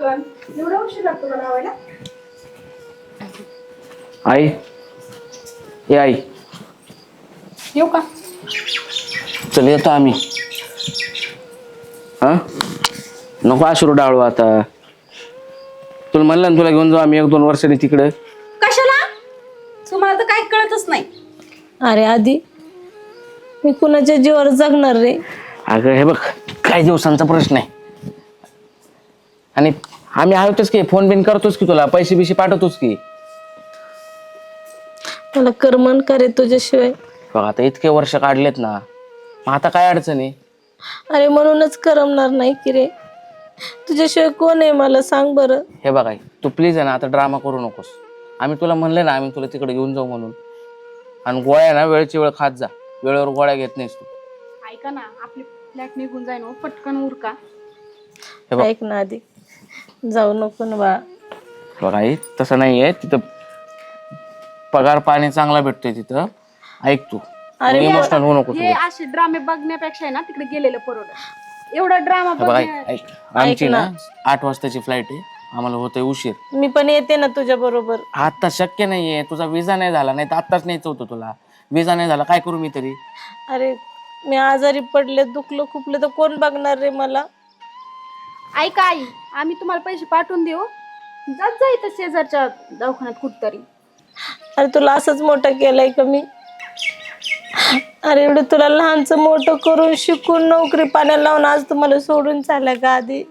ढक्कन एवढा उशीर लागतो मला लावायला. आई ये आई येऊ का? चल येतो आम्ही. हा नको अश्रू डाळू आता. तुला म्हणलं ना तुला घेऊन जाऊ आम्ही 1-2 वर्षांनी तिकडे. कशाला? तुम्हाला तर काही कळतच नाही. अरे आधी मी कुणाच्या जीवावर जगणार रे. अगं हे बघ काही दिवसांचा प्रश्न आहे आणि आम्ही आहोतच की. फोन बिन करतोच की तुला. पैसे बिशे पाठवतोच की. मला करमन करे तुझ्याशिवाय. बघ आता इतके वर्ष काढलेत ना. मग आता काय अडचण आहे? अरे म्हणूनच करमणार नाही की रे. तुझ्याशिवाय कोण आहे मला सांग बरं. हे बघ आई तू प्लीज आहे ना आता ड्रामा करू नकोस. आम्ही तुला म्हणले ना आम्ही तुला तिकडे घेऊन जाऊ म्हणून. आणि गोळ्या ना वेळची वेळ खात जा. वेळेवर गोळ्या घेत नाहीस तू. ऐका ना, आपली फ्लॅट निघून जाईन हो, पटकन उरका. हे बघ ऐक ना आधी जाऊ नको ना बा. बघ आई तसं नाहीये तिथं. पगार पाणी चांगला भेटतोय तिथं. ऐक तू इमोशनल होऊ नको. हे असे ड्रामे बघण्यापेक्षा आहे ना तिकडे गेलेलं परवडत. एवढा ड्रामा बघ ऐक आमची ना 8 वाजताची फ्लाईट आहे. आम्हाला होतोय उशीर. मी पण येते ना तुझ्या बरोबर. आता शक्य नाहीये. तुझा विजा नाही झाला. नाही तर आत्ताच न्यायचं होतं तुला. विजा नाही झाला काय करू मी तरी. अरे मी आजारी पडले दुखलं खुपले तर कोण बघणार रे मला. ऐका आई, आम्ही तुम्हाला पैसे पाठवून देऊ. जात जा इथं शेजारच्या दवाखान्यात कुठतरी. अरे तुला असंच मोठं केलंय का मी. अरे एवढं तुला लहानचं मोठं करून शिकून नोकरी पाण्याला लावून आज तुम्हाला सोडून चालल्या का आधी.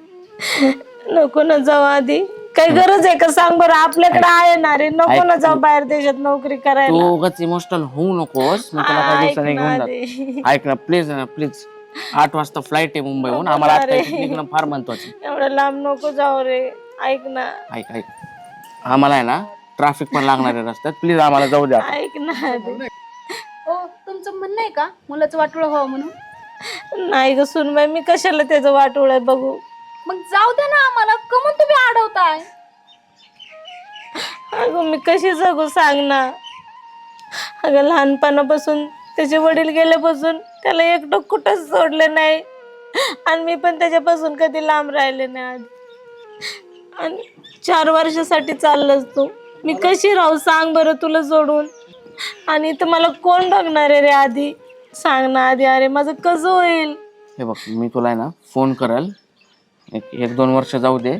नको ना जाऊ आधी. काही गरज आहे का सांग बरं. आपल्याकडे आहे ना रे. नको ना जाऊ बाहेर देशात नोकरी करायला. तू उगाच इमोशनल होऊ नकोस. मी तुला काही दिवसांनी घेऊन जातो. ऐक ना प्लीज ना प्लीज. 8 वाजता फ्लाईट आहे मुंबईहून. आम्हाला आता निघणं फार महत्वाचं. एवढं लांब नको जाऊ रे. ऐक ना. ऐक आम्हाला आहे ना ट्रॅफिक पण लागणार आहे रस्त्यात. प्लीज आम्हाला जाऊ द्या. ऐक ना आधी. हो, तुमचं म्हणणं आहे का मुलाचं वाटोळं व्हावं म्हणून? नाही ग सुनबाई मी कशाला त्याचं वाटोळं बघू. मग जाऊ दे ना आम्हाला. कमून तुम्ही अडवताय? अगं मी कशी जगू सांग ना. अगं लहानपणापासून त्याचे वडील गेल्यापासून त्याला एकटं कुठंच सोडलं नाही. आणि मी पण त्याच्यापासून कधी लांब राहिले नाही आधी. आणि 4 वर्षासाठी चाललंच तू. मी कशी राहू सांग बरं तुला सोडून. आणि इथं मला कोण बघणार आहे रे आधी सांग ना आधी. अरे माझं कसं होईल. हे बघ मी तुला आहे ना फोन करेल. 1-2 वर्ष जाऊ दे.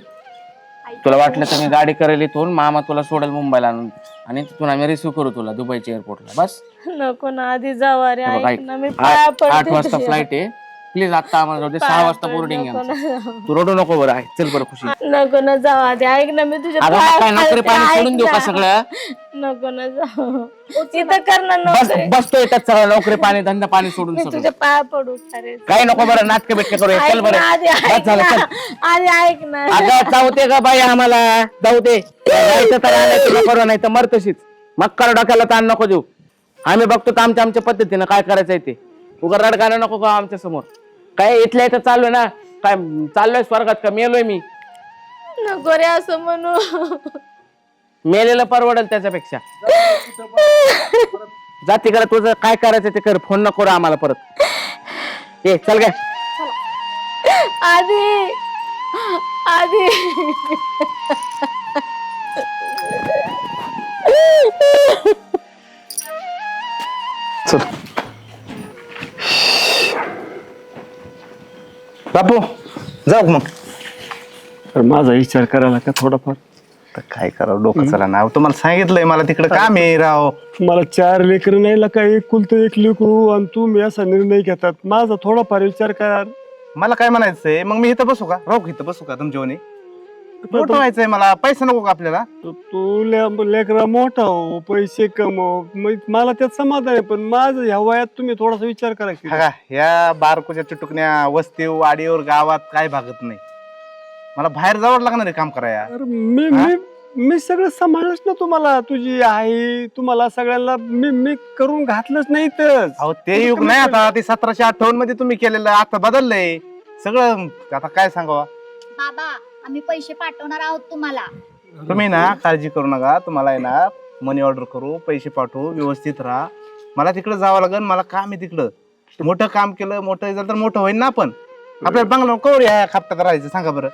तुला वाटलं तर मी गाडी करेल इथून. मामा तुला सोडेल मुंबईला आणून. आणि तिथून आम्ही रिसिव्ह करू तुला दुबईच्या एअरपोर्टला. बस नको ना आधी जाऊ. अरे हे बघ ऐक ऐक ना मी पाया 8 पडते वाजता तुझ्या. फ्लाईट आहे. प्लीज आता आम्हाला जाऊ दे. 6 वाजता बोर्डिंग नको आहे. ना. तू रडू नको बरं. चल बरं खुशी. नको ना जाऊ आधी. ऐक ना मी तुझ्या अगं पाया काय नोकरी पडते, पाणी ऐक सोडून देऊ का ना. सगळं. नको ना जाऊ. इथं कर ना बस नोकरी. बसतो येतात सगळं. नोकरी पाणी धंदा पाणी सोडून मी सगळं. तुझ्या पाया पडू. अरे काही नको बरं. नाटक बिटके करू. चल ऐक बरं. ना आधी. बस ऐक झालं चल. ना आधी. ऐक ना. अगं जाऊ दे का बाई आम्हाला. जाऊ दे. राहायचं तर राहायचं करू नाही तर मर तशीच. मग कर डोक्याला ताण नको देऊ. आम्ही बघतो तर आमच्या पद्धतीनं काय करायचंय ते. उगा रडगाणं नको का आमच्या समोर. काय इथल्या इथं चाललोय ना. काय चाललोय स्वर्गात का मेलोय मी. नको रे असं म्हणू. मेलेलं परवडेल त्याच्यापेक्षा. जा तिकडे तुझं काय करायचं ते कर. फोन नको करू आम्हाला परत. ये चल काय. आधी आधी. चल बापू जाऊ मग. तर माझा विचार करायला का थोडाफार. तर काय करावं डोकं चला ना. तुम्हाला सांगितलंय मला तिकडे काम आहे राव. मला 4 लेकरं नाही काय एकुलतं 1 लेकरू आणि तुम्ही असा निर्णय घेतात. माझा थोडाफार विचार करा. मला काय म्हणायचंय मग मी इथं बसू का. राहू इथं बसू का तुमच्यावणी. मोठं व्हायचंय मला. पैसा नको का आपल्याला. तू लेकरा मोठा हो पैसे कमव मग मला त्यात समाधान आहे. पण माझं ह्या वयात तुम्ही थोडासा विचार करा की. हा या बारकोच्या चुटुकण्या वस्ती वाडीवर गावात काय भागत नाही. मला बाहेर जावं लागणार आहे काम कराया. अरे मी सगळं सांभाळलंच ना तुम्हाला. तुझी आई तुम्हाला सगळ्यांना मी करून घातलंच नाही तर. अहो ते युग नाही आता. ते 1758 मध्ये तुम्ही केलेलं आता बदललंय सगळं. आता काय सांगावा. बाबा आम्ही पैसे पाठवणार आहोत तुम्हाला. तुम्ही ना काळजी करू नका. तुम्हाला आहे ना मनी ऑर्डर करू. पैसे पाठवू. व्यवस्थित राहा. मला तिकडे जावं लागेल. मला काम आहे तिकडं. मोठं काम केलं मोठं झालं तर मोठं होईल ना आपण. आपल्याला बंगला कवर या खापटात राहायचं सांगा बरं.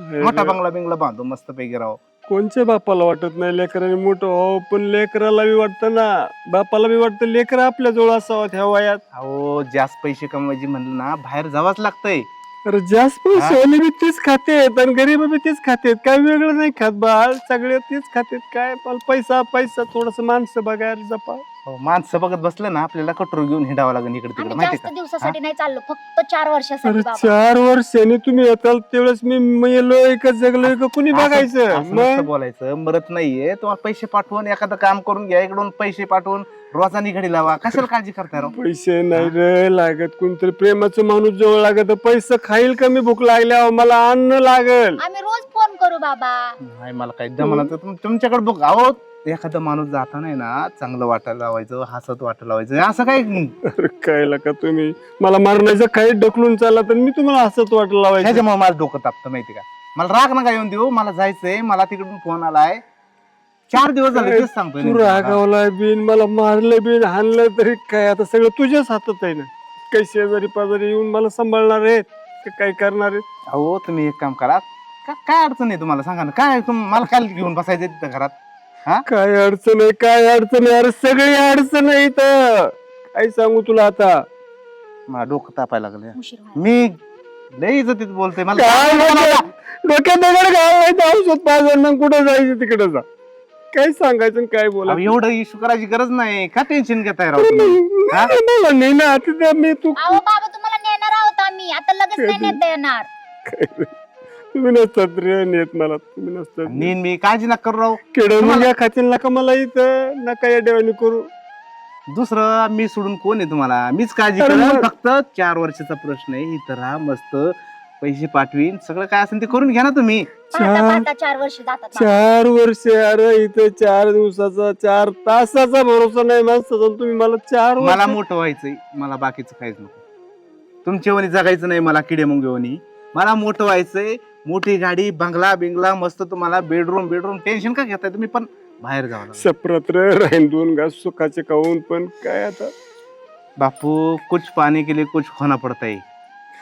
मोठा बंगला बिंगला बांधू मस्त पैकी राहू. कोणच्या बापाला वाटत नाही लेकराने मोठं हो, पण लेकराला बी वाटतं ना, बापाला बी वाटतं लेकर आपल्या जवळ असावं ह्या वयात. अहो जास्त पैसे कमवायचे म्हणलं ना बाहेर जावंच लागतंय. अरे जास्त पैसे वाले बी तेच खातेत आणि गरीब बी तेच खातेत, काय वेगळं नाही खात बाळ, सगळे तेच खातेत. काय पैसा पैसा थोडस माणसं बघायला जपा. हो, माणसं बघत बसलं ना आपल्याला कटोर घेऊन हिंडावं लागेल इकडे तिकडे आम्ही माहिती जास्त का. दिवसासाठी नाही चाललो, फक्त 4 वर्षासाठी अरे बाबा. 4 वर्षांनी तुम्ही येताल त्यावेळेस मी मेलोय का जगलोय का कुणी बघायचं. असं नसतं मग बोलायचं, मरत नाहीये तुम्हाला पैसे पाठवून एखादं काम करून घ्या, इकडून पैसे पाठवून रोजानी घडी लावा, कशाला काळजी करताय राव. पैसे नाही रे लागत, कोणतरी प्रेमाचं माणूस जवळ लागत, पैसे खाईल कमी भूक लागल्यावर मला अन्न लागल. आम्ही रोज फोन करू बाबा. नाही मला काही जमणार तुमच्याकडे बघ. अहो एखादा माणूस जाता नाही ना चांगलं वाटायला लावायचं, हसत वाटायला लावायचं, असं काय. अरे काय का तुम्ही मला मारण्याचं काही ढकलून चालला तर मी तुम्हाला असंच वाटलं लावायचं. ह्याच्यामुळे माझं डोकं तापतं माहिती का. मला राग नका येऊन देऊ, मला जायचंय, मला तिकडून फोन आलाय. 4 दिवस झाले तेच सांगतोय. तू रागावलाय बिन, मला मारलं बिन, हाणलं तरी काय, आता सगळं तुझ्याच हातात आहे ना. काही शेजारी पाजारी येऊन मला सांभाळणार आहेत का काय करणार आहेत. अहो तुम्ही एक काम करा, काय अडचण आहे तुम्हाला सांगा ना. काय मला काय घेऊन बसायचं तिथं घरात. काय अडचण आहे, काय अडचण आहे, अरे सगळी अडचण आहे इथं. काय सांगू तुला आता. मला डोकं तापायला लागलं. उशीर व्हायला. मी लई इज्जतीत बोलतोय. मला काय डोक्यात दगड घालायचं, औषध पाजून कुठं जायचं तिकडे जा. काय सांगायचं आणि काय अहो, बोलायचं. एवढं इश्यू करायची गरज नाही. का टेन्शन घेताय राव तुम्ही? हा? मला नाही ना आता मी तू अहो बाबा तुम्हाला नेणार आहोत आम्ही, आता लगेच नाही नेता येणार. तुम्ही नसतात रे नेत मला, तुम्ही नसतात. नीन मी काळजी नका करू राव. खेळ मुलगा खातील नका मला इथं, नका या देवानी करू. दुसरं मी सोडून कोण आहे तुम्हाला. मीच काळजी अरे करेन. मग. फक्त 4 वर्षाचा प्रश्न आहे. इथं राहा मस्त, पैसे पाठवीन, सगळं काय असेल ते करून घ्या ना तुम्ही. पाहता पाहता 4 वर्ष जातात बाबा. 4 वर्ष अरे इथं 4 दिवसाचा 4 तासाचा भरोसा नाही माणसाचा, तुम्ही मला 4 मला मोठं व्हायचंय, मला बाकीचं काहीच नको. तुमच्या वनी जगायचं नाही मला, किडे मुंगेवनी. मला मोठं व्हायचंय, मोठी गाडी, बंगला बिंगला मस्त, तुम्हाला बेडरूम टेन्शन का घेताय तुम्ही. पण बाहेर जावं लागेल. सप्रत्र राहीन 2 घास सुखाचे खाऊन, पण काय आता. बापू कुछ पाने के लिए कुछ होना पड़ता है.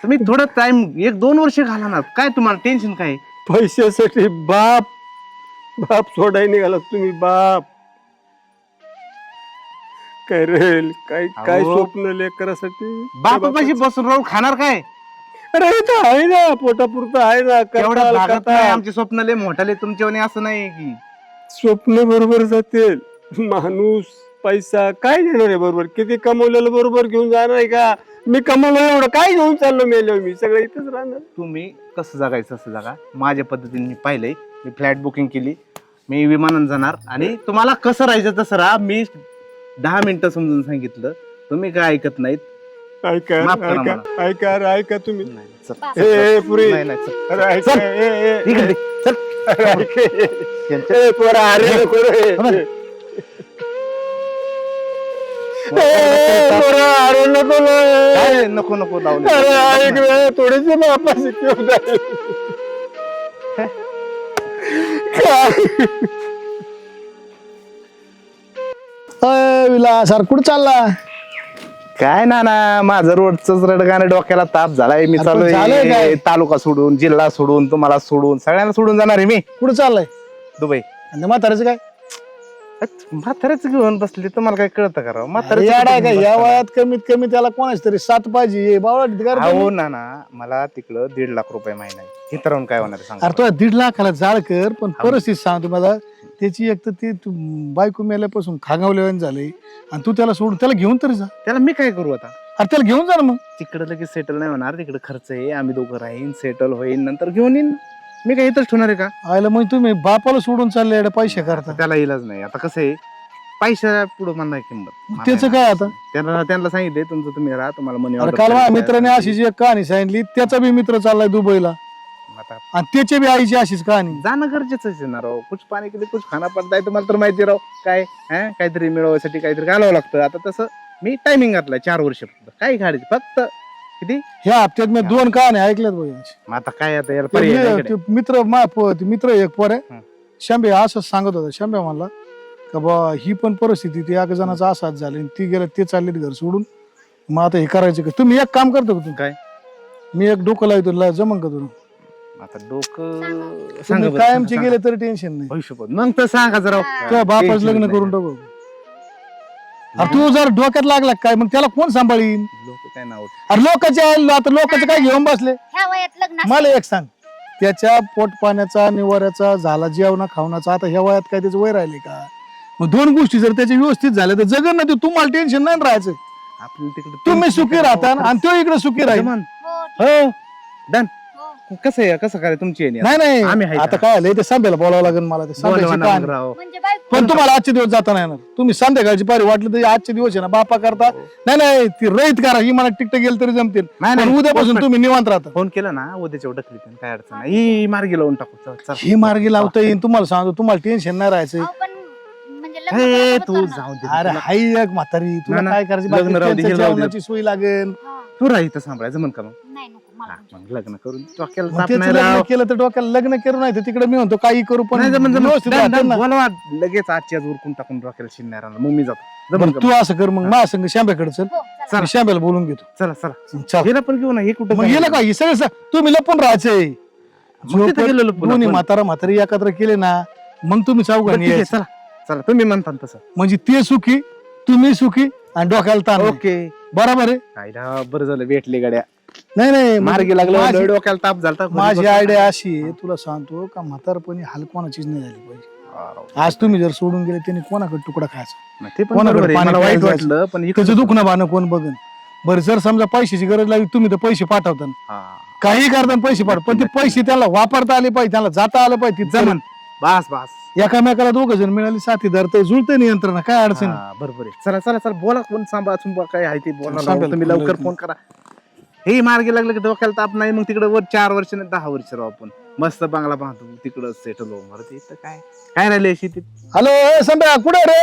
तुम्ही थोडं टाइम 1-2 वर्ष घाला ना. काय तुम्हाला टेन्शन काय. पैशासाठी बाप सोडाय निघाला तुम्ही. बाप काय रे, काय काय अहो. स्वप्न लेकरासाठी. बापापाशी बसून राहू खाणार काय. अरे इथं आहे ना, पोटापुरतं आहे ना. एवढ्या करताल, भागात नाही. करताल. आमचे स्वप्न लय मोठाले, तुमच्यावानी असं नाही की. स्वप्न बरोबर जातील. माणूस पैसा काय घेणार आहे बरोबर. किती कमवलेलं बरोबर घेऊन जाणार आहे का. मी कमवलं एवढं काय घेऊन चाललो मेलो मी, सगळं इथंच राहणार. तुम्ही कसं जगायचं असं जगा. माझ्या पद्धतीने मी पाहिलंय. मी फ्लॅट बुकिंग केली, मी विमानानं जाणार आणि तुम्हाला कसं राहायचं तसं राहा. मी 10 मिनिटं समजून सांगितलं, तुम्ही काय ऐकत नाहीत. ऐका माफ करा ऐका मला. ऐका अरे ऐका तुम्ही. नाही, चल. बाबा. ए पुरी नाही, नाही, चल. अरे ऐका चल. ए इकडे, चल. अरे ऐका. त्यांच्या- ए पोरा अरे नको रे. थांबा. ए, पोरा, अरे नको रे. काय नको नको लावलं. अरे ऐक रे, थोडीशी बापाशी घेऊन जाईल. विलास अरे कुठं चालला. काय ना माझं रोडच रडगाने डोक्याला ताप झालाय. मी अरे पण झालंय चालू काय? तालुका सोडून, जिल्हा सोडून, तुम्हाला सोडून, सगळ्यांना सोडून जाणार आहे मी कुठं चाललाय. दुबई. आणि म्हाताऱ्याचं काय. म्हाताऱ्याच घेऊन बसले, तुम्हाला काय कळतं का राव. अरे याड आहे का, या वयात कमीत कमी त्याला कोणाच तरी 7 पाहिजे. बावळा हो ना मला तिकडं 1.5 लाख रुपये महिना आहे. इथं राहून काय होणार आहे सांगा. अरे तो 1.5 लाखाला जाळ कर, पण परिस्थिती सांगतो मला त्याची. एक तर ती बायको मेल्यापासून खागावलेवान झाले आणि तू त्याला सोडून त्याला घेऊन तरी जा. त्याला मी काय करू आता. अरे त्याला घेऊन जा ना मग. तिकडं लगेच सेटल नाही होणार. तिकडे खर्च आहे, आम्ही दोघं राहीन, सेटल होईन, नंतर घेऊन येईन. मी काय इथंच ठेवणार आहे का. आयला मग तुम्ही बापाला सोडून चालले एवढे पैसे करता. त्याला इलाज नाही. आता कसं आहे, पैशा पुढे मला नाही किंमत. त्याचं काय आता. त्यांना सांगितले तुमचं तुम्ही राहा, तुम्हाला मनी अरे काल माझ्या मित्राने अशीच एक कहाणी सांगितली. त्याचा बी मित्र चाललाय दुबईला आणि त्याच्या बी आईची अशीच कहाणी. जाणं गरजेचंच आहे ना राव. कुछ पाणी केले कुछ खाना पडताय. तुम्हाला तर माहिती राव काय काहीतरी मिळवायसाठी काहीतरी घालावं लागतं. आता तसं मी टायमिंग घातलाय 4 वर्ष फक्त. काय घालायची फक्त किती. ह्या हप्त्यात मी 2 कहाण्या ऐकल्यात बघ. मग आता काय आता याला पर्याय नाही इकडे. मित्र एक पोर आहे हं. शंभे असंच सांगत होता. शंभे म्हणला का बा ही पण परिस्थिती ती एक जणाचा असाच झाली. ती गेलं ते चालले घर सोडून. मग आता हे करायचं का. तुम्ही एक काम करतो का तुम्ही. काय? मी एक डोकं लावतो जमन का तुला. आता डोकं सांगा तुम्ही बरं, कायमचे सांगा, गेले तरी टेन्शन नाही भविष्यपद मग तर सांगा जरा तुझ्या बापाच Tension लग्न नाही. करून टाकू अरे तू जर डोक्यात लागला काय मग त्याला कोण सांभाळीन लोक काय नाव अरे आता लोकांचे काय घेऊन बसले ह्या वयात लग्न मला एक सांग त्याच्या पोट पाण्याचा निवाऱ्याचा झाला जेवणा खावण्याचा आता ह्या वयात काय त्याचं वय राहिले का मग दोन गोष्टी जर त्याच्या व्यवस्थित झाल्या तर जगन ना ते तुम्हाला टेन्शन नाही राहायचं आपल्याला तिकडे तुम्ही सुखी राहता आणि तो इकडे सुखी राहील जमन. हो हो डन हो. कसं आहे कसं काय तुमची आहे नाही आम्ही नाही आहे आता का? काय आलंय ते सांभायला बोलावं लागेल मला ते बोलवा सांभायची ना कहाणी. मग राव. म्हणजे बायको पण तुम्हाला आजचे दिवस जाता नाही येणार तुम्ही संध्याकाळची पारी वाटलं तर आजचे दिवस आहे ना बापा करता नाही नाही ती रहित करा ही मला टिकट गेलं तरी जमतील नाही, पण नाही. उद्यापासून तुम्ही निवांत राहता फोन केला ना उद्याच्या ढकली काय अडचण नाही ही मार्गी लावून टाकू चल, चल. ही मार्गी लावता येईल तुम्हाला सांगतो तुम्हाला टेन्शन नाही राहायचं अहो, पण म्हणजे लग्न हे कोणासोबत तू करणार? जाऊ दे अरे तुला- हाई एक म्हातारी तुला ना, ना. काय करायचं लग्न राहू दे, बाकी हे राहू दे. जेवणाची सोय लागेल हा. तू राही तर सांभाळायचं म्हण का मग नाही नको मला हा, मग लग्न करून डोक्याला मग ताप त्याचं नाही लग्न राव. केलं तर डोक्याला लग्न करू नाही तर तिकडे मी म्हणतो काही करू पण नाही जमन, जमन. व्यवस्थित डन, राहतं डन. ना. बोलवा लगेच आजची आज उरकून टाकून डोक्याला शिन्यार आणा. मग मी जातो जमन बरं, का तू मग? असं कर मग माझ्या संग शांब्याकडे चल हो चला. चला. मी शांब्याला बोलून घेतो चला चला चल हिला पण घेऊ ना हे कुठं मग जाणार? गेलं का हे सगळं तुम्ही लपून राहायचंय मग तिथं गेलेलो पुन्हा दोन्ही आपण. म्हातारी एकत्र केले ना मग तुम्ही बरं, चौघांनी ठीक आहे, यायचं. चला चला तुम्ही म्हणता ना तसं म्हणजे ते सुखी तुम्ही सुखी आणि डोक्याला ताण नाही. ओके बरोबर आहे आईला बरं झालं भेटले गाड्या नाही नाही मार्गी लागलं माझी- डोक्याला ताप झालता माझी आयडिया अशी आहे तुला सांगतो का म्हातारपणी हाल कोणाचीच नाही झाली पाहिजे आज तुम्ही जर सोडून गेले त्यांनी कोणाकडे तुकडा खायचा ते पण कोणाकडे बरोबर आहे. पाणी मला वाईट प्यायला वाटलं पण इकडं- त्याचं दुखणं बाणं कोण बघन बरं जर समजा पैशाची गरज लागली तुम्ही तर पैसे पाठवता हा. काही करताना पैसे पाठव पण ते पैसे त्याला वापरता आले पाहिजे त्याला जाता आलं पाहिजे तिथं जमन बास बास एकामेकाला दोघ जण मिळाली साथीदार तर जुळते नियंत्रण काय अडचण नाही. हा, बरोबर आहे चला चला चला बोला कोण सांभाळ सुंबा काय आहे ते बोला सांगेल, तुम्ही बोला. लवकर फोन करा हे मार्गी लागलं की डोक्याला ताप नाही मग तिकडे वर 4 वर्ष नाही 10 वर्ष राहू आपण मस्त बंगला बांधू तिकडं सेटल होऊ मग ते काय काय राहिले शेतीत हॅलो ए संभ्या कुठे रे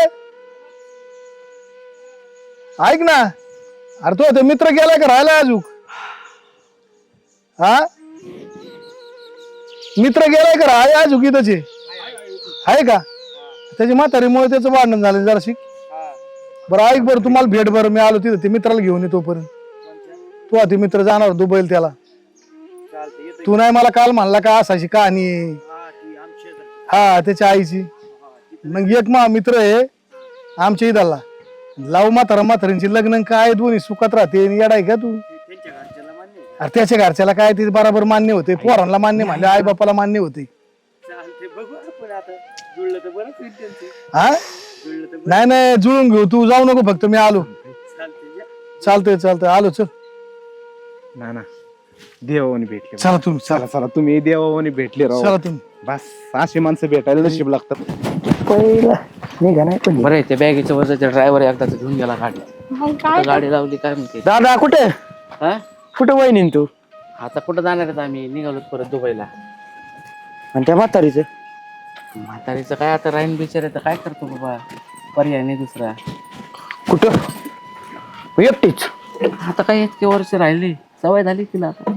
ऐक ना अरे तो ते मित्र गेलाय का राहिला अजून हा मित्र गेलाय का राहाय अजून इथंच आहे का त्याची म्हातारीमुळे त्याचं भांडण झालं जरा शिक बरं ऐक बरं तुम्हाला भेट बरं मी आलो तिथं ते मित्राला घेऊन येतो पर्यंत तू ते मित्र जाणार दुबईला त्याला तू नाही मला काल म्हणला का असायची कहाणी आहे. हा त्याच्या आईची मग एक मित्र आहे आमच्या इदाला लावू म्हाताऱ्यांची लग्न काय दोन्ही सुखात राहते आणि येडाय का तू अरे त्याच्या घरच्याला काय ते बरोबर मान्य होते पोरांना मान्य म्हणले आई बापाला मान्य होते हा नाही नाही जुळून घेऊ तू जाऊ नको फक्त मी आलो चालतंय आलो चल ना ना देवानी भेटले चला तुम्ही चला चला चला तुम्ही देवानी भेटले राव चला तुम्ही बस अशी माणसं भेटायला नशीब लागतात बरं आहे, त्या बॅगेच्या वरचा ड्रायव्हर एकदाच घेऊन गेला गाडी मग काय गाडी लावली काय म्हणते दादा कुठे हा कुठे वहिनी तू आता कुठं जाणार आहेत आम्ही निघालो परत दुबईला आणि त्या म्हातारीचं म्हातारीचं काय आता राहीन बिचार तर काय करतो बाबा पर्याय नाही दुसरा कुठं एकटीच आता काय इतके वर्ष राहिले सवय झाली तिला आता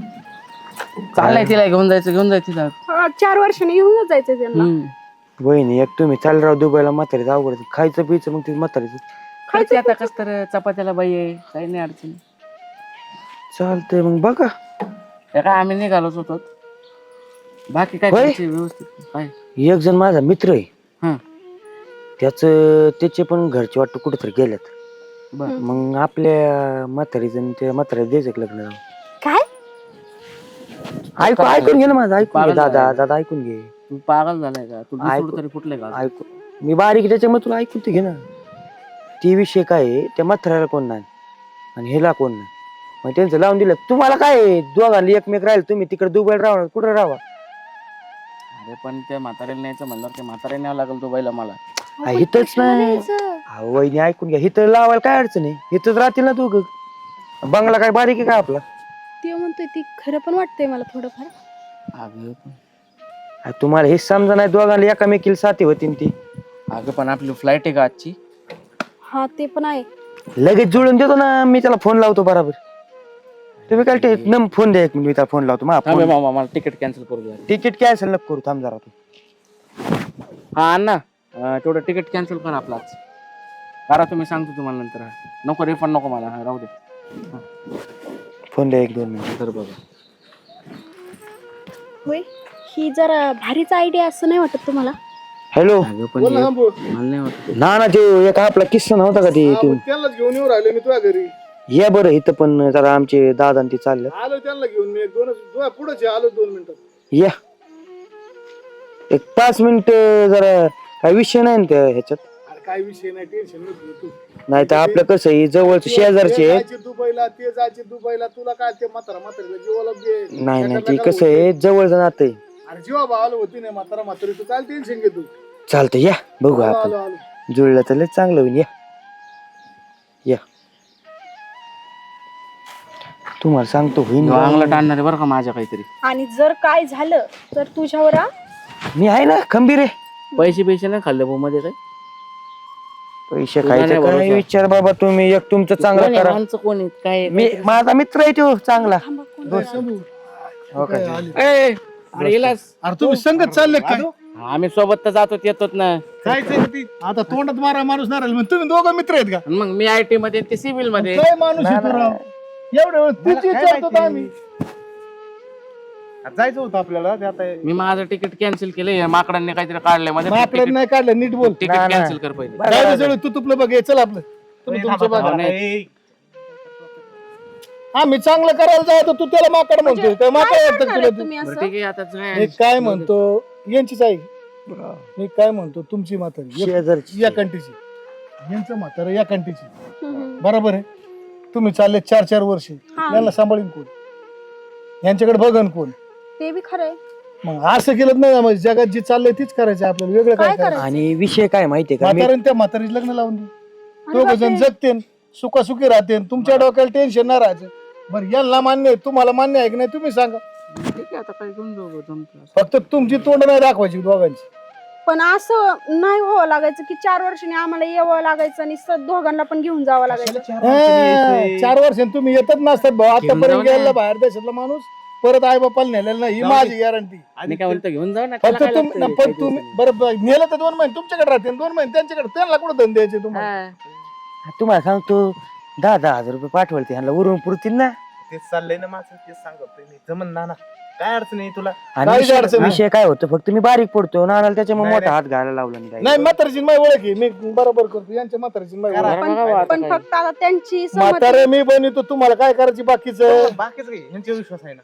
चाललाय तिला घेऊन जाय तिला 4 वर्षांनी येऊनच जायचं त्यांना वहिनी एक तुम्ही चाल राव दुबईला म्हातारीचं अवघड आहे. खायचं पियचं मग ते म्हातारीचं खायची आता कस तर चपात्याला बाई आहे काही नाही अडचण चालतंय मग बघा त्या काय आम्ही निघालोच होतो बाकी काय होय? तुमची व्यवस्थित काय एक जण माझा मित्र आहे हं. त्याचे पण घरचे वाटतं कुठेतरी गेल्यात बर मग आपल्या म्हातारीचं आणि त्या म्हातारीचं द्यायचं का लग्न लावून? काय ऐकून घे ना माझं ऐकून घे पागल दादा झालाय. दादा ऐकून घे तू पागल झालाय का तू ऐकू- सोड तरी कुठले का ऐकून मी बारीक आहे, त्याच्यामुळे तुला ऐकून ते घे ना ती विषय काय आहे त्या म्हाताऱ्याला कोण नाही आणि ह्याला कोण नाही मग त्यांचं लावून दिलं तुम्हाला काय आहे? दोघांना एकमेक राहील तुम्ही तिकडे दुबईला राहणार कुठं राहा अरे पण त्या म्हाताऱ्याला न्यायचं म्हणलं ते म्हाताऱ्याला न्यावं लागेल दुबईला मला हिथंच नाही अहो, वहिनी ऐकून घ्या हिथं लावायला काय अडचण आहे हिथंच राहतील ना दोघं बंगला काय बारीक आहे का आपला ते म्हणतोय ती खरं पण वाटतंय मला थोडंफार अगं तुम्हाला हे समजा नाही दोघांना एकामेकीला साथी होती ती अगं पण आपली फ्लाईट आहे का आजची हा ते पण आहे लगेच जुळून देतो ना मी त्याला फोन लावतो बरोबर तुम्ही काय फोन द्या एक मिनिट मी त्याला फोन लावतो थांबे मामा मला तिकीट कॅन्सल करू द्या तिकीट कॅन्सल नको करू थांब जरा तू हा अण्णा तेवढं तिकीट कॅन्सल करा आपलाच करा तुम्ही सांगतो तुम्हाला नंतर नको रिफंड नको मला राहू दे फोन द्या 1-2 मिनिट तर बघा होय, ही जरा भारीच आयडिया असं नाही वाटत तुम्हाला? हॅलो अगं पण बोल ना, हे- थांबू. मला नाही वाटत. ना ना ते एक आपला किस्सा नव्हता का ते हा, तू मग त्यांनाच घेऊन येऊ राहिले मी तुझ्या घरी. या बरं इथं पण जरा आमचे दादा आणि ते चालले आलो त्यांना घेऊन मी पुढे आलो 2 मिनिटात. या एक 5 मिनिट जरा काय विषय नाही ना त्या ह्याच्यात अरे काय विषय नाही, टेन्शन नको तू. नाही तर आपलं कसं आहे जवळचे शेजारचे आहेत. जायचे दुबईला तुला काय ते म्हातारीला जीवाला नाही नाही ते कसं आहे जवळचं नातं आहे. अरे जीवा भावाला होती नाही म्हातारी तू काय टेन्शन घेतो. चालतं या बघू आलो आपण आलो जुळलं तर लय चांगलं होईल या तुम्हाला सांगतो होईन ह्यो बा. अंगलट आणणार आहे बरं का माझ्या काहीतरी. आणि जर काय झालं तर तुझ्यावर मी आहे ना खंबीर आहे. पैसे नाही खाल्ले भाऊ मध्ये काय. पैसे तुला नाही खायचं काय भरोसा. विचार बाबा तुम्ही एक तुमचं चांगलं कोण आहे? करा. माणसं कोण आहेत? काय मी माझा मित्र आहे तो चांगला शंभू. हो का? ए, अरे इलास. अरे तुम्ही संगत चालले काय? आम्ही सोबत तर जातो येतोच ना. आता तोंडात मारा माणूस नारायण मग तुम्ही दोघं मित्र आहेत का? आणि मग मी IT मध्ये ते सिव्हिल मध्ये. काय माणूस आहे तू राव? एवढ्या वेळ तिची विचारतो होतो आम्ही. जायचं होतं आपल्याला ते आता मी माझं तिकीट कॅन्सल केलंय माकडांनी काहीतरी काढलंय मध्ये. माकडे नाही काढलं नीट बोल. तिकीट ना, ना. कॅन्सल कर पहिले. जाऊ दे, जाऊ दे, तू तुपलं बघ हे, चल आपलं तुम्ही तुमचं बघा. आम्ही चांगलं करायला जायचं तू त्याला माकड म्हणतोय काय माकड वाटतं का तुला ते? तुम्ही बरं असं ठीक आहे आता जाय. मी काय म्हणतो यांचीच आई मी काय म्हणतो तुमची म्हातारी शेजारची या कंटीची यांचं म्हातारं या कंटीची हम्म. बरोबर आहे. तुम्ही चालले 4-4 वर्ष यांना सांभाळीन कोण? यांच्याकडे बघन कोण? ते बी खरंय. मग असं केलं नाही ना, म्हणजे जगात जी चाललंय तीच करायचं आपल्याला, वेगळं काय काय करायचं? करायचं? आणि विषय काय माहितीये का मी म्हाताऱ्याने त्या म्हातारीच लग्न लावून देऊ. अरे दोघ जण बापरे. जगतेन सुखासुखी राहतेन, तुमच्या डोक्याला टेन्शन नाही राहायचं. बरं यांना मान्य आहे, तुम्हाला मान्य आहे की नाही तुम्ही सांगा. ठीक आहे आता काय घेऊन जाऊ बा तुमचं. फक्त तुमची तोंड नाही दाखवायची दोघांची. पण असं नाही व्हावं लागायचं की 4 वर्षांनी आम्हाला यावं लागायचं आणि दोघांना पण घेऊन जावं लागायचं. 4 वर्षांनी तुम्ही येतच नसतात भाऊ. आतापर्यंत जाऊ ना. गेला बाहेर देशातला माणूस परत आई बापाला नेलेला नाही, ही माझी गॅरंटी. आणि काय म्हणतो घेऊन जाऊ ना. त्याला फक्त काय तुम्ही लागतंय? पण तुम्ही बरं नेलं तर 2 महिने तुमच्याकडे राहते, 2 महिने त्यांच्याकडे, त्यांना कुठं धन द्यायचे तुम्हाला? हा. तुम्हाला सांगतो 10,000 रुपये पाठवले ह्यांना उरून पुरतील ना. तेच चाललंय ना माझं, तेच सांगतोय मी. जमन ना काय अडचण आहे तुला? आणि काहीच विषय- अडचण नाही. विषय काय होतं फक्त मी बारीक पडतो नानाला त्याच्यामुळे नाही, मोठा हात घालायला लावला नाही नाही म्हातारीची माय ओळख आहे, मी बरोबर करतो. यांच्या म्हातारीची माय ओळख. बरं बघा बा आता पण काय. फक्त आता त्यांची म्हातारे सहमती. मी बनवतो, तुम्हाला काय करायची बाकीचं? बाकीच काही यांच्यावर विश्वास आहे ना.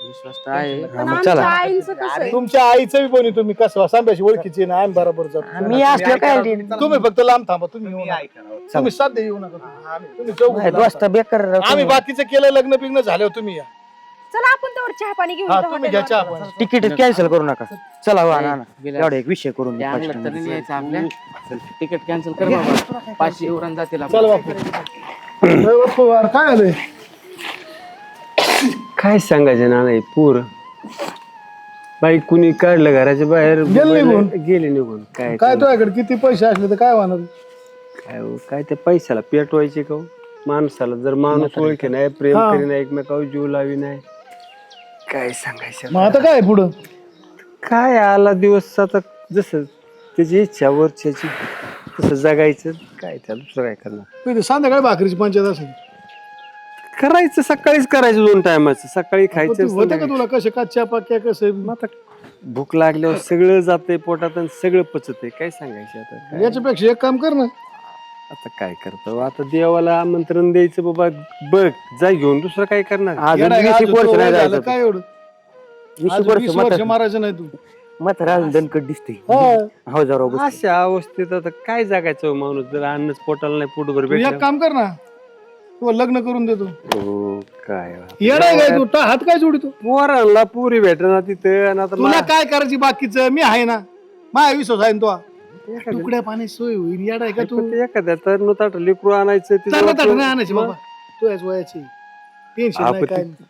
विश्वास तर आहे. हा, पण मग आमच्या चला आईंचं कसं आहे? तुमच्या आईचं बी बनवतो मी, कसं सांगायची ओळखीची ना, आम्ही बरोबर जातो. मी असलं काय ते- तुम्ही फक्त लांब थांबा, तुम्ही येऊ तुम्ही नका. ऐका ना. तुम्ही साध्य येऊ नका. तुम्ही चौघं नाही, लांब दोस्त थांबा. बेकार राव आम्ही तुम्ही. बाकीचं केलं, लग्न बिग्न झाल्यावर तुम्ही या. चला आपण तेवढं चहा पाणी घेऊन हा येतो तुम्ही घ्या हॉटेलवर. चहा पाणी. तिकीट कॅन्सल करू नका. चला हो ना गेल्या- एवढा एक विषय करून ते द्या अंगलट पाचशे तरी मध्ये. न्यायचं आपल्या. तिकीट कॅन्सल कर बाबा. 500 एवढं जातील चल आपलं. बापू. अरे बापू, अरे काय आलंय? काय सांगायचं ना नाही पूर बाई कुणी काढलं घराच्या बाहेर गेले निघून. गेले निघून काय काय तुझ्याकडे किती पैसे असले तर काय होणार? काय हो, काय त्या पैशाला पेटवायचे का हो? माणसाला जर माणूस ओळखे नाही प्रेम हा. करी नाही एकमेकावर जीव लावी नाही काय सांगायचं मग आता काय पुढं? काय आला दिवस आता जसं त्याची इच्छा वरच्याची तसं जगायचं काय त्या दुसरं काय करणार इथे संध्याकाळी भाकरीची पंचायत असेल. करायचं सकाळीच करायचं 2 टायमाचं सकाळी खायचं होतं का संध्याकाळी. तुला कशा कच्च्या पक्क्या कसं? आता भूक लागल्यावर सगळं जातंय पोटात आणि सगळं पचतंय काय सांगायचं आता काय? याच्यापेक्षा एक काम कर ना, आता काय करतो आता देवाला आमंत्रण द्यायचं बाबा बघ जा घेऊन दुसरं काय करणार अजून येडा आहे, 20 अजून वर्ष तो नाही वय झालं, जायचं. काय एवढं? 20 अजून 20 वर्ष मारायचं नाही तू. म्हातारा अजून दणकट दिसते हा. हो जरा बस. अशा अवस्थेत आता काय जगायचं हो माणूस जर अन्नच पोटाला नाही पोटभर तू एक भेटलं काम कर ना, तू लग्न करून देतो. हो काय येडा आहे काय तू? हात काय जोडितो? पोरांना पुरी भेटना तिथं आणि आता तुला काय करायची बाकीचं? मी आहे ना, माझा विश्वास आहे ना तो. तुकड्या पाणी सोय होईल. येडा आहे का तू? एखाद्या तर नुताट लेकरू आणायचं तिचं चांगलं वाटलं- नाही आणायची बाबा, तू याच वयाची टेन्शन नाही आपण काय नाही.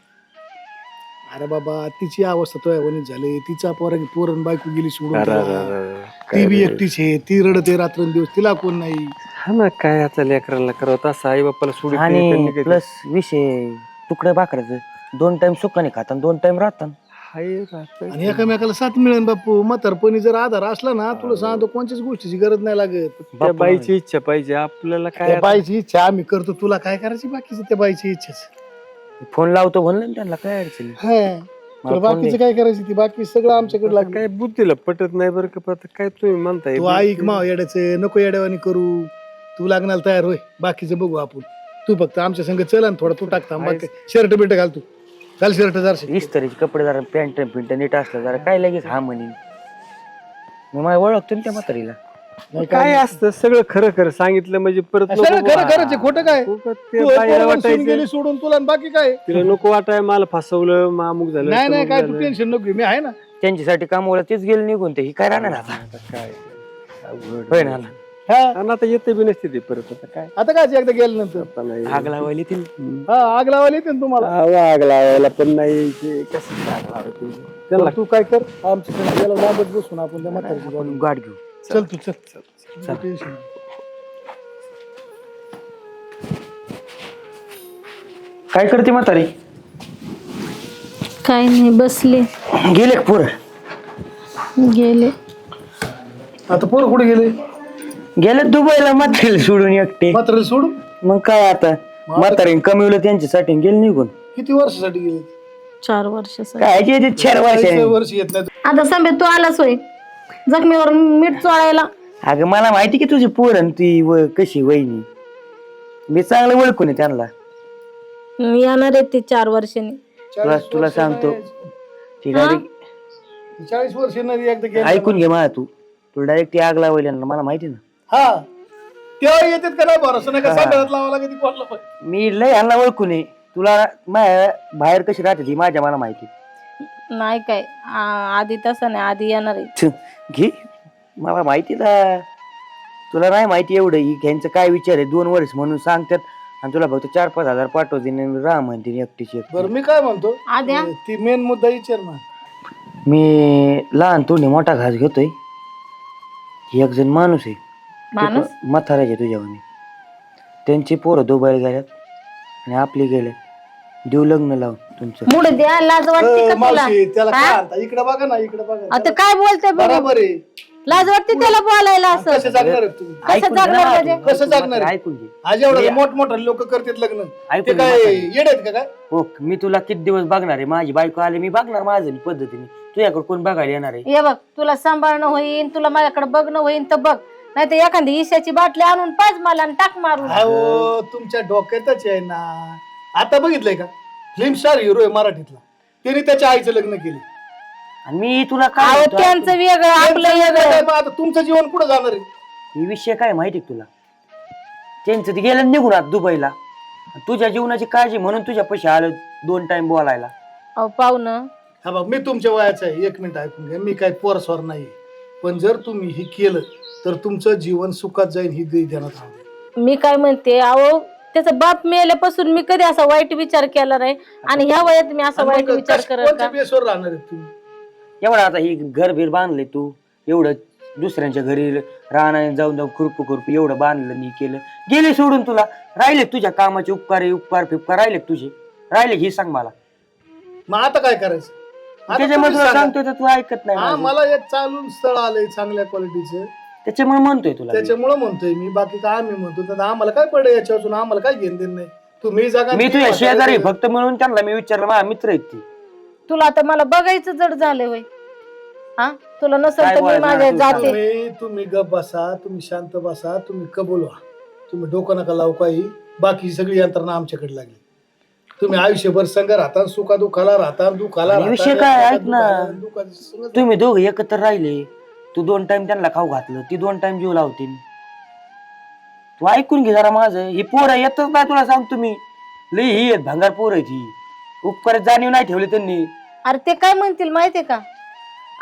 अरे बाबा तिची अवस्था तो वनीत झाली, तिचा पोरण बायको गेली सोडून अरे, त्याला. अरे, अरे, ती बी काय एकटीच आहे, ती रडते रात्रंदिवस, तिला कोण नाही. हा ना काय आता लेकरांना करावं असं आई बापाला सोडी आणि प्लस विषय तुकडे भाकराचं 2 टाइम सुखाने खातात 2 टाइम राहतात. आणि एकामेकाला साथ मिळेल बापू. म्हातारपणी जर आधार असला ना, तुला सांगतो कोणत्याच गोष्टीची गरज नाही लागत. त्या बाईची इच्छा पाहिजे आपल्याला काय त्या आता- बाईची इच्छा आम्ही करतो, तुला काय करायची बाकीचं त्या बाईची इच्छाच. फोन लावतो म्हणलं ना त्यांना काय अडचण नाही. तुला बाकीचं काय करायचं ती बाकी सगळं आमच्याकडे आता लागलं काय बुद्धीला पटत नाही बरं का पण आता काय तुम्ही म्हणताय तू ऐक मा येड्याचं नको येड्यावानी करू तू लागणार तयार होय बाकीचं बघू आपण तू फक्त आमच्या संग चल आणि थोडा तू टाकता बाकी शर्ट बिर्ट घाल तू घाल शर्ट जरा इस्त्रीचे कपडे जरा पॅन्ट पिंट नीट असलं जरा काय लगेच हा म्हणे मी मला ओळखतो ना त्या म्हातारीला. काय असतं सगळं खरं खरं सांगितलं म्हणजे परत नको खरं खरंच आहे खोटं काय उगाच तू ते एक बाईला पोरं सोडून वाटायचं गेली सोडून तुला आणि बाकी काय तिला नको वाटाय मला फसवलं मामुक झालं नाही नाही तमुक काय तू झालं. टेन्शन नको घेऊ, मी आहे ना त्यांच्यासाठी कामाला तेच गेले निघून ते ही काय राहणार आता आता काय अवघड. होय ना हा आणि आता येते बी नसते ते परत आता काय आता काय एकदा गेल्यानंतर आता नाही आग लावायली ती हा आग लावायला येते ना तुम्हाला आग लावायला पण नाही ते कसं आग लावायची? त्याला तर तू काय कर आमच्या संग गेला लांबच बसून आपण त्या म्हातारीची गाडी आपण गाठ घेऊ. चल तू चल चल टेन्शन नको. काय करते म्हातारी काय नाही बसले गेले पोर गेले. आता पोरं कुठे गेले गेले दुबईला म्हातारीला सोडून एकटे. म्हातारीला सोडून मग काय आता म्हातारीने कमवलं त्यांच्यासाठी गेले निघून. किती वर्षासाठी गेले 4 वर्षासाठी. काय ते 4 वर्ष वर्ष येत नाही आता संबे तू आलास होय जखमीवर मीठ चोळायला. अगं मला माहिती की तुझी पोर आणि ती कशी वहिनी मी चांगलं ओळखून आहे त्यांना. येणार आहे ते 4 वर्षांनी. तुला सांगतो ती डायरेक्ट 40 वर्ष नाही एकदा गेले ऐकून घे मला तुला डायरेक्ट ती आग लावायला ना मला माहिती ना. हा तेव्हा येतात का नाही भरोसा नाही का सांगत लावा लागेल कोणाला पण मी लय ह्यांना ओळखून आहे. तुला बाहेर कशी राहते ती माझ्या मला माहिती. नाही काय आधी तसं नाही आधी येणार आहे. छ, घे मला माहिती ना. तुला नाही माहिती एवढं ही घ्यायचं काय विचार आहे 2 वर्ष म्हणून सांगतात आणि तुला फक्त 4-5 हजार पाठवते राह म्हणते एकटीची एकटी. बरं मी काय म्हणतो आद्या ती मेन मुद्दा विचार ना मी लहान तोंडी मोठा घास घेतोय. एक जण माणूस आहे माणूस म्हाताराचे तुझ्यावानी त्यांची पोरं दुबईला गेल्यात आणि आपली गेल्यात देऊ लग्न लावून तुमचं. मुड द्या लाज वाटते का तुला. मावशी त्याला काय आणता इकडे बघा ना इकडे बघा आता काय बोलते बरं? बरोबर आहे लाज वाटते त्याला बोलायला असं. कसं जागणार आहेत तुम्ही कसं जगणार म्हणजे? कसं जगणार आहे? ऐकून घे. आज एवढं मोठमोठे लोक करतात लग्न ते ऐकून काय घे. येड आहेत का काय हो मी तुला किती दिवस बघणार आहे. माझी बायको आली मी बघणार माझं पद्धतीने. तुझ्याकडे कोण बघायला येणार आहे? हे बघ तुला सांभाळणं होईन तुला माझ्याकडे बघणं होईन तर बघ नाही तर एखादी ईशाची बाटली आणून पाच मला आणि टाक मारून. अहो तुमच्या डोक्यातच आहे ना आता बघितलंय का फिल्म स्टार हिरो आहे मराठीतला त्याने त्याच्या आईचं लग्न केलं आणि मी तुला काय अहो म्हणतो, त्यांचं वेगळं आपलं वेगळं. मग आता तुमचं जीवन कुठं जाणार आहे ही विषय काय माहिती का तुला? त्यांचं ते गेलं निघून आता दुबईला. तुझ्या जीवनाची काळजी म्हणून तुझ्या पैसे आलं 2 टाइम बोलायला. अहो पाहुणं हा बघ मी तुमच्या वयाचा आहे 1 मिनिट ऐकून घ्या मी काय पोरस्वर नाही पण जर तुम्ही हे केलं तर तुमचं जीवन सुखात जाईल ही ध्यानात राहू द्या. मी काय म्हणते अहो त्याचा बाप मेल्यापासून मी कधी असा वाईट विचार केला नाही आणि ह्या वयात मी असा वाईट विचार करत कोणत्या का? बेसवर राहणार आहेत तुम्ही एवढं आता ही घर बीर बांधले तू एवढं दुसऱ्यांच्या घरी राहणार जाऊन खुरपू एवढं बांधलं मी केलं गेले सोडून तुला राहिले तुझ्या कामाचे उपकार फिपकार राहिले तुझे राहिले हे सांग मला. मग आता काय करायचं आता त्याच्यामुळे तुम्ही तुला सांगा. सांगतोय तर तू ऐकत नाही हा माझं. मला एक चालून स्थळ आलंय चांगल्या क्वालिटीचं त्याच्यामुळे म्हणतोय तुला मी. त्याच्यामुळे म्हणतोय मी बाकी काय आम्ही म्हणतो तर आम्हाला काय पडलं याच्यापासून आम्हाला काय घेण देण नाही तुम्ही जागा मी तुझ्या शेजारी फक्त म्हणून त्यांना मी विचारलं माझा मित्र आहेत ती. तुला आता मला बघायचं जड झालंय होय. हा तुला नसेल काय तर मी बोलायचं माझ्या तू जाते. तुम्ही गप बसा तुम्ही शांत बसा तुम्ही कबूल व्हा तुम्ही डोकं नका लावू काही बाकी सगळी यंत्रणा आमच्याकडे लागली तुम्ही आयुष्यभर संघ राहता सुखा दुखाला राहता दुखाला आणि विषय काय ऐक ना तुम्ही तुम्ही दोघं एकत्र राहिले तू 2 टाइम त्यांना खाऊ घातलं ती 2 टाइम जीव लावतील. तू ऐकून घे जरा माझं. ही पोरं येतच नाही तुला सांगतो मी लई ही आहेत भंगार पोरं आहे ती. उपकार जाणीव नाही ठेवली त्यांनी. अरे ते काय म्हणतील माहितीये का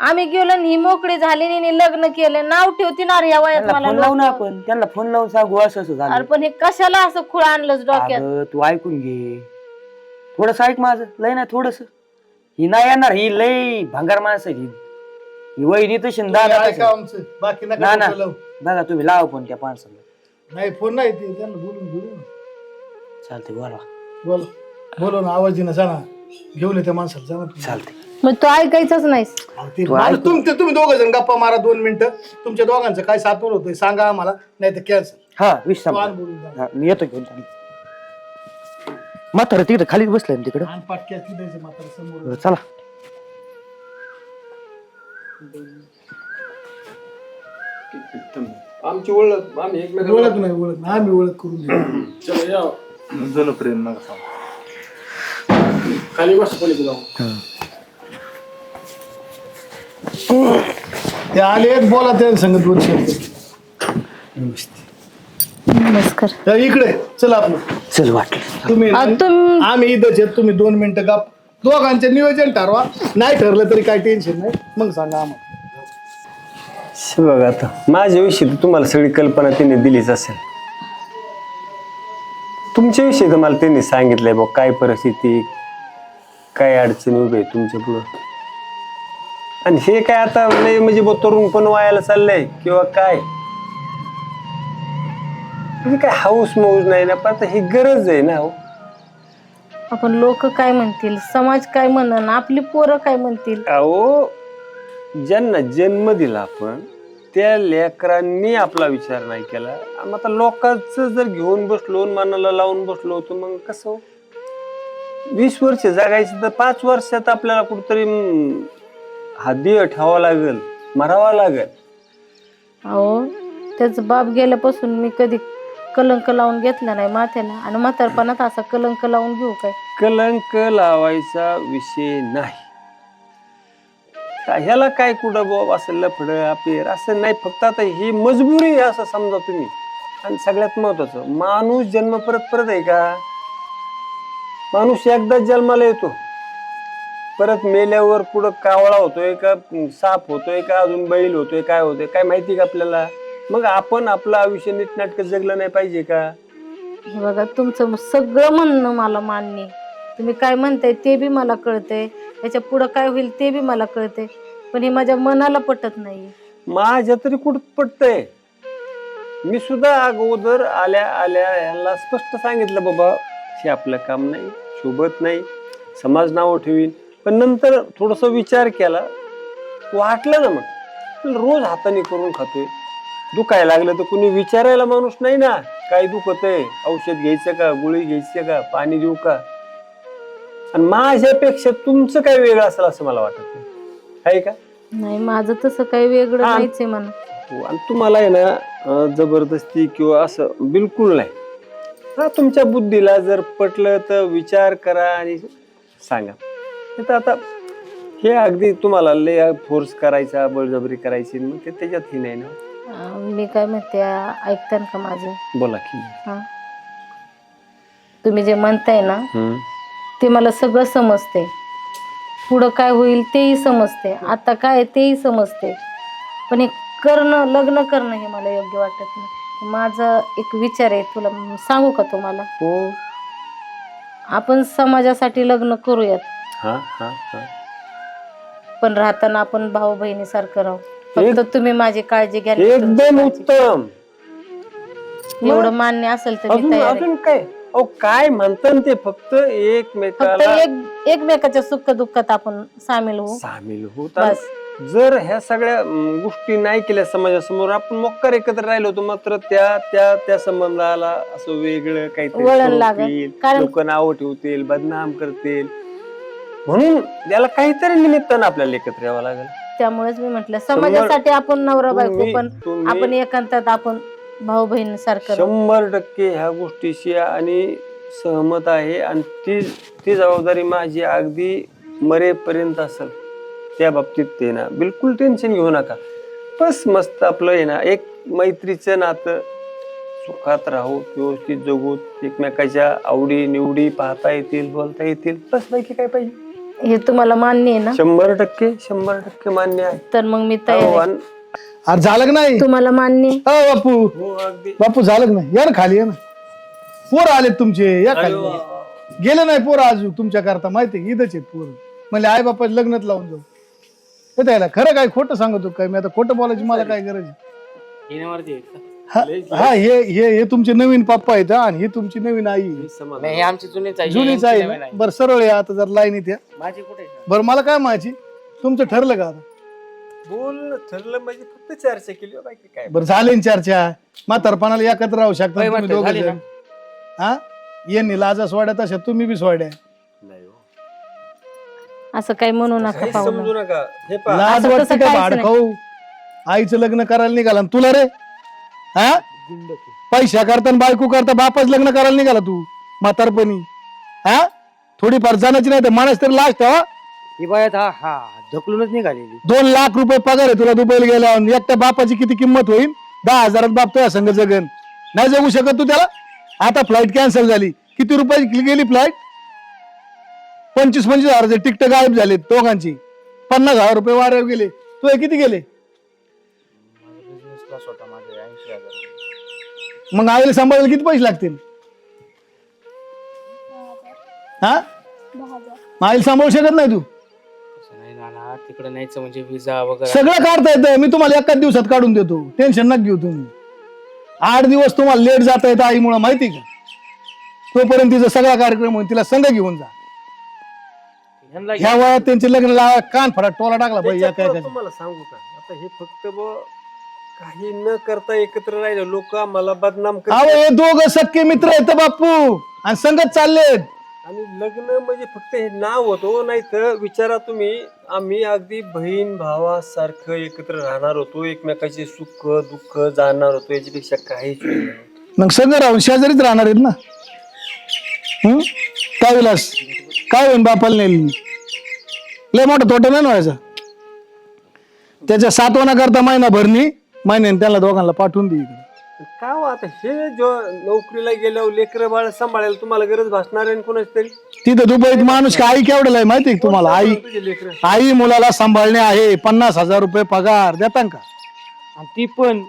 आम्ही गेलो आणि ही मोकळी झाली आणि हिने लग्न केलं नाव ठेवती ना रे या वयात त्यांना मला फोन लावून लोकं. आपण त्यांना फोन लावून सांगू असं असं अरे झालं. पण हे कशाला असं खुळ आणलंच डोक्यात. अगं, तू ऐकून घे थोडस ऐक माझं लय नाही थोडस. ही नाही येणार ही लय भंगार माणसं आहे ही वहिनी तशी दादा तशी. ऐका आमचं बाकी ना, नका ना. डोकं लावू. बघा तुम्ही लावा पण त्या माणसाला. नाही फोन नाही ते त्यांना बोलून घेऊ चालते बोला बोल बोलो ना आवाज दिना जा ना घेऊन ये त्या माणसाला जा ना तुम्ही. चालते. मग तू ऐकायचंच नाहीस. अहो, ते मला तुम्ही 2 जण गप्पा मारा 2 मिनिटं तुमच्या दोघांचं काय सातवर होतंय सांगा आम्हाला नाही तर कॅन्सल हा विश्राम वाहन बोलून जा. हा, मी येतो घेऊन म्हातारं तिकडे खालीच बसलंय ना तिकडं. आणि पाटक्यात द्यायचं मात्र समोर चला आमची ओळख आम्ही एकमेकांना ओळख नाही आम्ही ओळख करून देऊ. चला या जुनं प्रेम नका सांगू. खाली बस पलीकडे जाऊ. ते आले बोला त्या संगत 2 शब्द. नमस्कार. त्या इकडे चला आपलं चल वाटलं तुम्ही तुम आम्ही इथंच आहेत, तुम्ही 2 मिनिटं गप दोघांचे नियोजन ठरवा. नाही ठरलं तरी काही टेन्शन नाही, मग सांगा आम्हाला. बघा आता माझ्याविषयी तर तुम्हाला सगळी कल्पना त्यांनी दिलीच असेल. तुमच्याविषयी तर मला त्यांनी सांगितलंय बघ काय परिस्थिती काय अडचणी उभे आहे तुमच्या पुढं. आणि हे काय आता लय म्हणजे तरुण पण वायाला चाललंय किंवा काय हे काय हाऊस मौज नाही ना, पण आता ही गरज आहे ना. आपण लोक काय म्हणतील, समाज काय म्हणन, आपली पोरं काय म्हणतील. अहो ज्यांना जन्म दिला आपण त्या लेकरांनी आपला विचार नाही केला. आम्ही आता लोकांचं जर घेऊन बसलो मनाला लावून बसलो तर मग कसं 20 वर्ष जगायचं तर 5 वर्षात आपल्याला कुठतरी हादी ठेवावं लागेल, मरावा लागेल. अहो त्याचा बाप गेल्यापासून मी कधी कलंक लावून घेतला नाही माथ्याला, आणि म्हातारपणात असा कलंक लावून घेऊ काय. कलंक लावायचा विषय नाही. ह्याला काय कुठं बाब असं लफड अपेर असं नाही, फक्त आता ही मजबुरी आहे असं समजा तुम्ही. आणि सगळ्यात महत्वाचं माणूस जन्म परत परत आहे का? माणूस एकदाच जन्माला येतो, परत मेल्यावर पुढं कावळा होतोय का साप होतोय का अजून बैल होतोय काय होतोय काय माहिती का आपल्याला? मग आपण आपलं आयुष्य नीटनाटकं जगलं नाही पाहिजे का? हे बघा तुमचं सगळं म्हणणं मला मान्य आहे. तुम्ही काय म्हणताय ते बी मला कळतंय, याच्या पुढं काय होईल ते बी मला कळतंय, पण हे माझ्या मनाला पटत नाही. माझ्या तरी कुठं पटतंय. मी सुद्धा अगोदर आल्या आल्या यांना स्पष्ट सांगितलं बाबा हे आपलं काम नाही, शोभत नाही, समाज नाव ठेवीन. पण नंतर थोडस विचार केला, वाटलं ना मग रोज हाताने करून खातोय. दुखायला लागलं तर कुणी विचारायला माणूस नाही ना, काय दुखत आहे, औषध घ्यायचं का, गोळी घ्यायची का, पाणी देऊ का? आणि माझ्यापेक्षा तुमचं काय वेगळं असेल असं मला वाटत नाही, आहे का? नाही माझं तसं काही वेगळं हा. नाहीच आहे म्हणा. हो, आणि तुम्हाला आहे ना जबरदस्ती किंवा असं बिलकुल नाही. हा तुमच्या बुद्धीला जर पटलं तर विचार करा आणि सांगा. नाही तर आता हे अगदी तुम्हाला लय फोर्स करायचा, बळजबरी करायची मग ते त्याच्यात ही नाही ना. मी काय म्हणते ऐकतान का माझं? बोला की. हा तुम्ही जे म्हणताय ना ते मला सगळं समजते, पुढं काय होईल तेही समजते, आता काय तेही समजते, पण हे करणं लग्न करणं हे मला योग्य वाटत नाही. माझा एक विचार आहे, तुला सांगू का तुम्हाला? हो. आपण समाजासाठी लग्न करूयात, हा हा हा. पण राहताना आपण भाऊ बहिणीसारखं राहू. फक्त तुम्ही माझी काळजी घ्या. एकदम उत्तम. एवढं मान्य असेल तर मी अजून तयार आहे. अजून काय? अहो काय म्हणतात ते फक्त फक्त एकमेकाला एकमेकाच्या सुख दुःखात आपण सामील होऊ सामील होतात. बस. जर ह्या सगळ्या गोष्टी नाही केल्या समाजासमोर, आपण मोक्कार एकत्र राहिलो होतो, मात्र त्या त्या त्या संबंधाला असं वेगळं काहीतरी वळण स्वरूप लागेल. येईल, कारण- लोक नाव ठेवतील, बदनाम करतील, म्हणून त्याला काहीतरी निमित्तानं आपल्याला एकत्र यावं लागेल. त्यामुळेच मी म्हटलं समाजासाठी आपण नवरा बायको, तुम्ही- पण तुम्ही- आपण एकांतात आपण भाऊ बहीण सारखं राहू. 100% ह्या गोष्टीशी आणि सहमत आहे. आणि ती जबाबदारी माझी अगदी मरेपर्यंत असेल. त्या बाबतीत ते ना बिलकुल टेन्शन घेऊ नका. बस मस्त आपलं आहे ना एक मैत्रीचं नातं सुखात राहू, व्यवस्थित जगू, एकमेकाच्या आवडी निवडी पाहता येतील, बोलता येतील, बस बाकी काय पाहिजे. हे तुम्हाला मान्य आहे ना? 100% मान्य आहे. तर मग मी तयार हो, आहे. आणि- अरे झालं का नाही? तुम्हाला मान्य आहे? बापू हो, अगदी. बापू झालं का नाही? या ना खाली, या ना. पोर आलेत तुमचे, या खाली. गेले नाही पोरं अजून तुमच्या करता, माहिती आहे इथंच आहेत पोरं. म्हणजे आई बापा लग्नात लावून जाऊ. येत यायला खरं काय खोटं सांगतो काय मी? आता खोटं बोलायची मला काय गरज आहे? हा हे हे हे तुमचे नवीन पप्पा आहेत, आणि ही तुमची नवीन आई आहे. नाही, हे आमची जुनीच आहे. जुनीच आहे ना? बरं सरळ आहे आता, जर लाईनीत या. माझी कुठे? बरं मला काय माहिती, तुमचं ठरलं का आता? बोल ठरलं म्हणजे फक्त चर्चा केली हो, बाकी काय. बरं झाले ना चर्चा? म्हातारपणाला एकत्र राहू शकता होय, तुम्ही म्हणतो, दोघं झाली जण. ना. हा यांनी लाजा सोड्या तशा तुम्ही बी सोड्या. नाही हो. असं काही म्हणू नका काही पाहुणं. समजू नका. हे पहा, लाज असं वाटते तसं का काहीच भाड नाही. खाऊ आईचं लग्न करायला निघाला आणि तुला रे हा पैशा करता आणि बायको करता बापाच लग्न करायला निघाला तू म्हातारपणी. हा थोडीफार जाण्याची नाही तर माणूस तरी लाज ठेवा. ही बायात हा ढकलूनच निघालेली. 2 लाख रुपये पगार आहे तुला दुबईला गेल्यावर. एकट्या बापाची किती किंमत होईल? 10,000 बाप तुझ्या संघ जगन. नाही जगू शकत तू त्याला. आता फ्लाईट कॅन्सल झाली. किती रुपयाची गेली फ्लाईट? 25,000 तिकीट गायब झाले दोघांची. 50,000 रुपये वाऱ्यावर गेले. तुझे किती गेले? मग आईला सांभाळायला किती पैसे लागतील? हा मग आईला सांभाळू शकत नाही तू? नाही नाना तिकडे न्यायचं म्हणजे विजा वगैरे सगळं काढता येतं. मी तुम्हाला एकाच दिवसात काढून देतो. टेन्शन नका घेऊ तुम्ही. 8 दिवस तुम्हाला लेट जाता येतं आईमुळे माहिती का? तोपर्यंत तिचा सगळा कार्यक्रम होईल. तिला संघ घेऊन जा. ह्या वयात त्यांचे लग्न लावा कान फडात टोला टाकला पाहिजे. त्याच्यात तुम्हाला सांगू का आता हे फक्त काही न करता एकत्र राहिलं लोक आम्हाला बदनाम अहो करतात. हे दोघं सख्खे मित्र आहेत बापू आणि संगत चाललेत. आणि लग्न म्हणजे फक्त हे नाव होतो नाही तर विचारा तुम्ही आम्ही अगदी बहीण भावासारखं एकत्र राहणार होतो. एकमेकाचे सुख दुःख जाणणार होतो. याच्यापेक्षा काहीच नाही. मग संघ राहून शेजारीच राहणार आहेत ना. काय विलास काय होईन बापाला नेली? लय मोठा तोटा नाही ना व्हायचा. त्याच्या 7वाना करता महिना भरणी महिन्याने त्याला दोघांना पाठवून दे इकडे. का हो आता हे जो नोकरीला गेल्यावर लेकरं बाळ सांभाळायला तुम्हाला गरज भासणार आहे कोणाच तरी. तिथं दुबईत माणूस का आई केवढं आहे माहिती का तुम्हाला? तुझे लेकरं आई मुलाला सांभाळणे आहे. 50,000 रुपये पगार देता का? आणि ती पण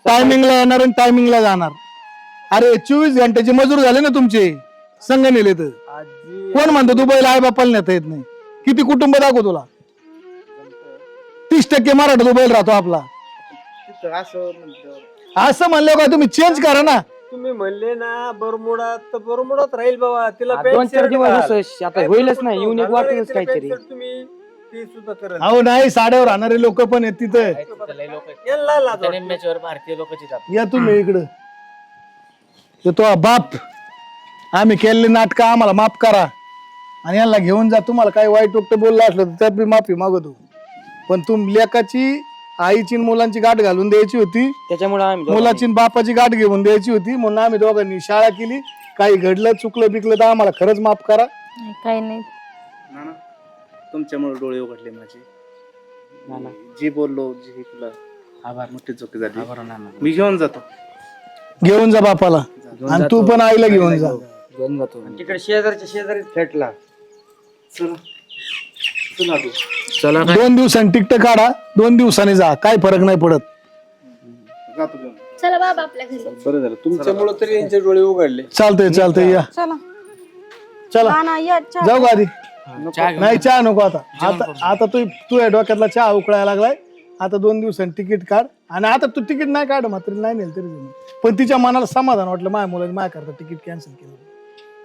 टायमिंगला येणार आणि टायमिंगला जाणार. अरे 24 घंट्याचे मजूर झाले ना तुमचे. संघ नेले तर आजी कोण म्हणतो दुबईला आई बापाला नेता येत नाही? किती कुटुंब दाखव तुला? 30% मराठा दुबईला राहतो आपला. असं म्हणलं का तुम्ही चेंज करा ना. तुम्ही म्हणले ना बरमुडात तर बरमुडात राहील बाबा. तिला 2-4 दिवस असं आता होईलच नाही. येऊन एक वाटेलच काहीतरी. तुम्ही ते सुद्धा करत अहो नाही साड्यावर राहणारे लोक पण आहेत तिथं. यांना लाज वाटते. निम्म्याच्यावर भारतीय लोकच येतात. या तुम्ही इकडं. येतो बाप आम्ही केलेली नाटकं आम्हाला माफ करा आणि यांना घेऊन जा. तुम्हाला काही वाईट वक्त बोललं असलं तर त्यात मी माफी मागवतो. पण तुम लेकाची आईची आणि मुलांची गाठ घालून द्यायची होती. त्याच्यामुळे आम्ही मुलाची आणि बापाची गाठ घेऊन द्यायची होती म्हणून आम्ही दोघांनी शाळा केली. काही घडलं चुकलं बिकलं तर आम्हाला खरंच माफ करा. नाही, काही नाही. नाना तुमच्यामुळे डोळे उघडले माझे. नाना जी बोललो जी तुला आभार मोठी चुकी झाली. आभार नाना. मी घेऊन जातो. घेऊन जा बापाला आणि तू पण आईला घेऊन जा. घेऊन जातो. तिकडे शेजारच्या शेजारी फ्लॅटला चला 2 दिवसांनी तिकट काढा. 2 दिवसांनी जा. काय फरक नाही पडत. जातो घेऊन. चला बाबा आपल्या घरी. बरं झालं तुमच्यामुळे तरी यांचे डोळे उघडले. चालतंय चालतंय या. चला चला नाना या चहा. जाऊ का आधी? चहा घेऊन नाही चहा नको आता. आता तू या डोक्यातला चहा उकळायला लागलाय. आता 2 दिवसांनी तिकीट काढ आणि आता तू तिकीट नाही काढ मात्र नाही नेल तरी जमेल. पण तिच्या मनाला समाधान वाटलं माझ्या मुलाने माझ्या करता तिकीट कॅन्सल केलं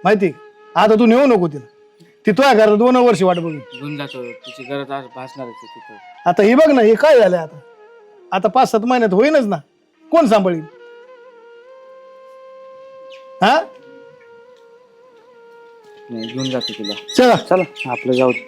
माहिती आहे? आता तू नेऊ नको तिला. ती तुझ्या घरात 2 वर्ष वाट बघून. घेऊन जातो. तिची गरज आज भासणारच आहे तिथं. आता हे बघ ना हे काय झालंय आता. आता 5-7 महिन्यात होईनच ना. कोण सांभाळील? हा नाही घेऊन जातो तिला. चला चला आपलं जाऊ दे.